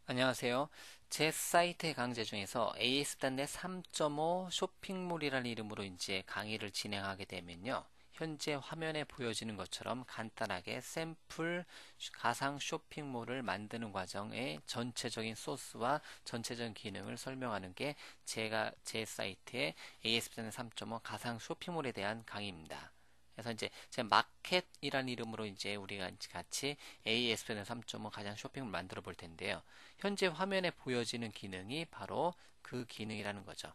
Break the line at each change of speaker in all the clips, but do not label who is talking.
안녕하세요. 제 사이트의 강좌 중에서 AS단의 3.5 쇼핑몰이라는 이름으로 이제 강의를 진행하게 되면요. 현재 화면에 보여지는 것처럼 간단하게 샘플 가상 쇼핑몰을 만드는 과정의 전체적인 소스와 전체적인 기능을 설명하는 게 제가 제 사이트의 AS단의 3.5 가상 쇼핑몰에 대한 강의입니다. 그래서 이제 제 마켓이라는 이름으로 이제 우리가 같이 ASPN 3.5 가상 쇼핑을 만들어 볼 텐데요. 현재 화면에 보여지는 기능이 바로 그 기능이라는 거죠.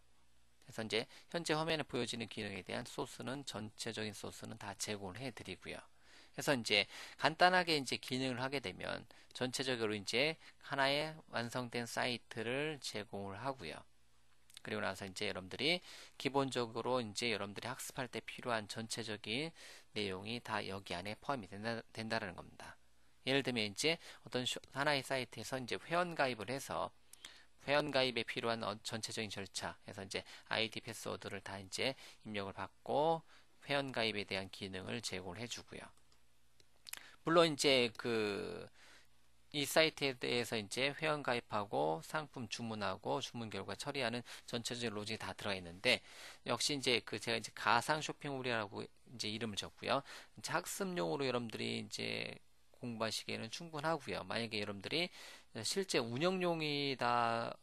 그래서 이제 현재 화면에 보여지는 기능에 대한 소스는 전체적인 소스는 다 제공을 해 드리고요. 그래서 이제 간단하게 이제 기능을 하게 되면 전체적으로 이제 하나의 완성된 사이트를 제공을 하고요. 그리고 나서 이제 여러분들이 기본적으로 이제 여러분들이 학습할 때 필요한 전체적인 내용이 다 여기 안에 포함이 된다는 겁니다. 예를 들면 이제 어떤 하나의 사이트에서 이제 회원 가입을 해서 회원 가입에 필요한 전체적인 절차, 그래서 이제 아이디 패스워드를 다 이제 입력을 받고 회원 가입에 대한 기능을 제공을 해주고요. 물론 이제 이 사이트에 대해서 이제 회원 가입하고 상품 주문하고 주문 결과 처리하는 전체적인 로직이 다 들어가 있는데 역시 이제 제가 이제 가상 쇼핑몰이라고 이제 이름을 줬고요. 이제 학습용으로 여러분들이 이제 공부하시기에는 충분하고요. 만약에 여러분들이 실제 운영용이다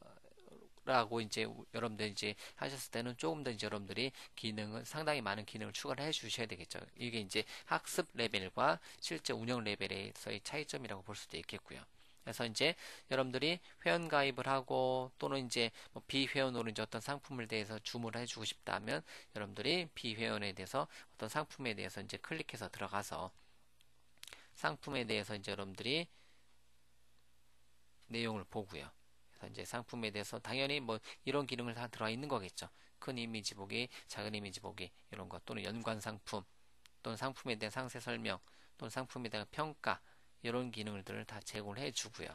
라고 이제 여러분들 이제 하셨을 때는 조금 더 이제 여러분들이 기능을 상당히 많은 기능을 추가를 해 주셔야 되겠죠. 이게 이제 학습 레벨과 실제 운영 레벨에서의 차이점이라고 볼 수도 있겠고요. 그래서 이제 여러분들이 회원 가입을 하고 또는 이제 뭐 비회원으로 이제 어떤 상품을 대해서 주문을 해주고 싶다면 여러분들이 비회원에 대해서 어떤 상품에 대해서 이제 클릭해서 들어가서 상품에 대해서 이제 여러분들이 내용을 보고요. 그래서 이제 상품에 대해서 당연히 뭐 이런 기능을 다 들어가 있는 거겠죠. 큰 이미지 보기, 작은 이미지 보기 이런 것 또는 연관 상품 또는 상품에 대한 상세 설명 또는 상품에 대한 평가 이런 기능들을 다 제공을 해주고요.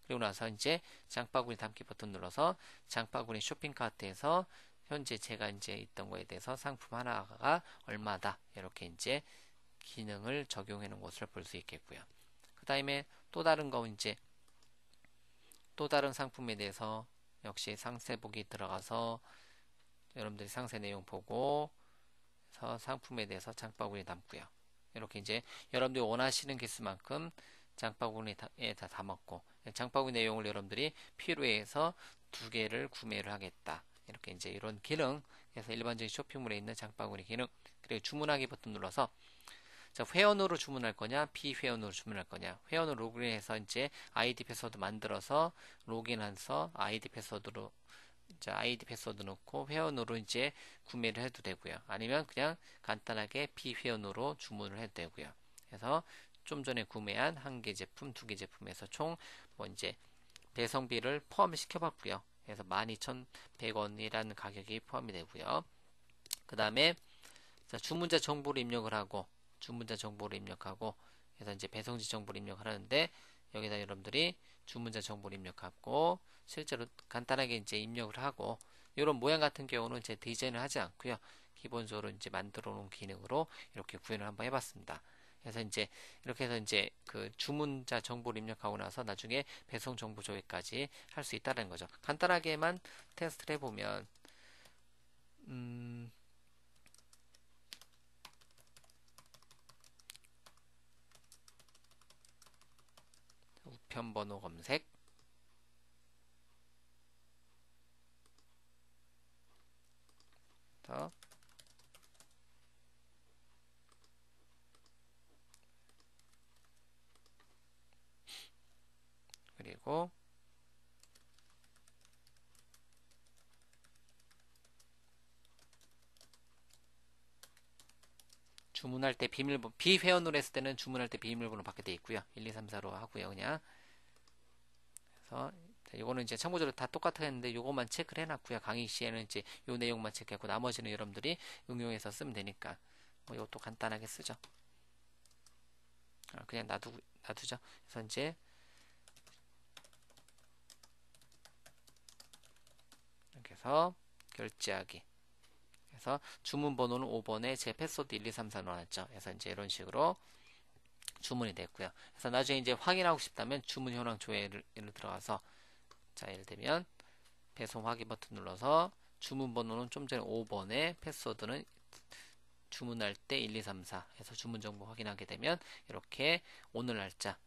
그리고 나서 이제 장바구니 담기 버튼 눌러서 장바구니 쇼핑카트에서 현재 제가 이제 있던 거에 대해서 상품 하나가 얼마다 이렇게 이제 기능을 적용해 놓은 것을 볼 수 있겠고요. 그 다음에 또 다른 거 이제 또 다른 상품에 대해서 역시 상세 보기 들어가서 여러분들이 상세 내용 보고 상품에 대해서 장바구니 담고요. 이렇게 이제 여러분들이 원하시는 개수만큼 장바구니에 다 담았고 장바구니 내용을 여러분들이 필요해서 두 개를 구매를 하겠다. 이렇게 이제 이런 기능 그래서 일반적인 쇼핑몰에 있는 장바구니 기능 그리고 주문하기 버튼 눌러서 자, 회원으로 주문할 거냐, 비회원으로 주문할 거냐. 회원으로 로그인해서 이제 아이디 패스워드 만들어서 로그인해서 아이디 패스워드로 이제 아이디 패스워드 넣고 회원으로 이제 구매를 해도 되고요. 아니면 그냥 간단하게 비회원으로 주문을 해도 되고요. 그래서 좀 전에 구매한 한 개 제품, 두 개 제품에서 총 뭐 이제 배송비를 포함시켜 봤고요. 그래서 12,100원이라는 가격이 포함이 되고요. 그 다음에 주문자 정보를 입력을 하고 주문자 정보를 입력하고 그래서 이제 배송지 정보를 입력하는데 여기다 여러분들이 주문자 정보를 입력하고 실제로 간단하게 이제 입력을 하고 이런 모양 같은 경우는 제 디자인을 하지 않고요. 기본적으로 이제 만들어 놓은 기능으로 이렇게 구현을 한번 해봤습니다. 그래서 이제 이렇게 해서 이제 그 주문자 정보를 입력하고 나서 나중에 배송 정보 조회까지 할 수 있다는 거죠. 간단하게만 테스트를 해보면 음, 우편번호 검색 그리고 주문할 때 비밀번호 비회원으로 했을 때는 주문할 때 비밀번호 받게 돼 있고요. 1, 2, 3, 4로 하고요. 그냥 그래서 이거는 이제 참고적으로 다 똑같았는데 요거만 체크를 해놨고요. 강의 시에는 이제 요 내용만 체크했고 나머지는 여러분들이 응용해서 쓰면 되니까 뭐 이것도 간단하게 쓰죠. 그냥 놔두죠. 그래서 이제 이렇게 해서 결제하기. 그래서 주문 번호는 5번에 제 패스워드 1, 2, 3, 4 넣어놨죠. 그래서 이제 이런 식으로 주문이 됐고요. 그래서 나중에 이제 확인하고 싶다면 주문 현황 조회를 들어가서 자, 예를 들면 배송 확인 버튼 눌러서 주문 번호는 좀 전에 5번에 패스워드는 주문할 때 1, 2, 3, 4 해서 주문 정보 확인하게 되면 이렇게 오늘 날짜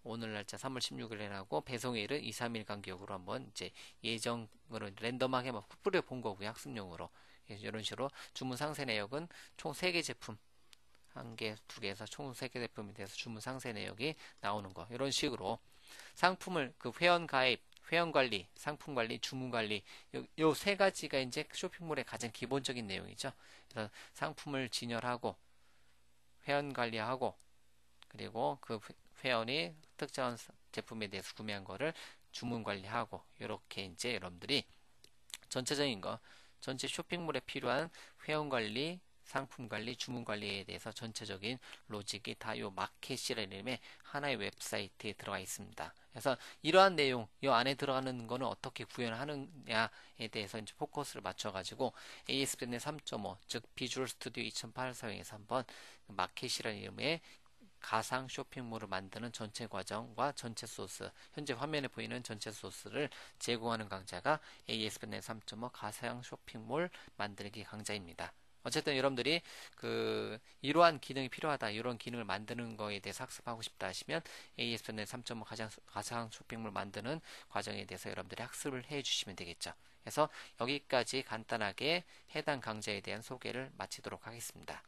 3월 16일이라고 배송일은 2, 3일 간격으로 한번 이제 예정으로 랜덤하게 막 뿌려 본 거고요. 학습용으로. 이런 식으로 주문 상세 내역은 총 3개 제품 1개, 2개에서 총 3개 제품에 대해서 주문 상세 내역이 나오는 거. 이런 식으로 상품을 그 회원 가입, 회원 관리, 상품 관리, 주문 관리 요 세 가지가 이제 쇼핑몰의 가장 기본적인 내용이죠. 그래서 상품을 진열하고 회원 관리하고 그리고 그 회원이 특정한 제품에 대해서 구매한 거를 주문 관리하고 이렇게 이제 여러분들이 전체적인 거 전체 쇼핑몰에 필요한 회원 관리, 상품 관리, 주문 관리에 대해서 전체적인 로직이 다 요 마켓이라는 이름의 하나의 웹사이트에 들어가 있습니다. 그래서 이러한 내용, 이 안에 들어가는 거는 어떻게 구현하느냐에 대해서 이제 포커스를 맞춰가지고 ASP.NET 3.5, 즉 비주얼 스튜디오 2008 사용해서 한번 마켓이라는 이름의 가상 쇼핑몰을 만드는 전체 과정과 전체 소스, 현재 화면에 보이는 전체 소스를 제공하는 강좌가 ASP.NET 3.5 가상 쇼핑몰 만들기 강좌입니다. 어쨌든 여러분들이 이러한 기능이 필요하다, 이런 기능을 만드는 거에 대해서 학습하고 싶다 하시면 ASP.NET 3.5 가상 쇼핑몰 만드는 과정에 대해서 여러분들이 학습을 해 주시면 되겠죠. 그래서 여기까지 간단하게 해당 강좌에 대한 소개를 마치도록 하겠습니다.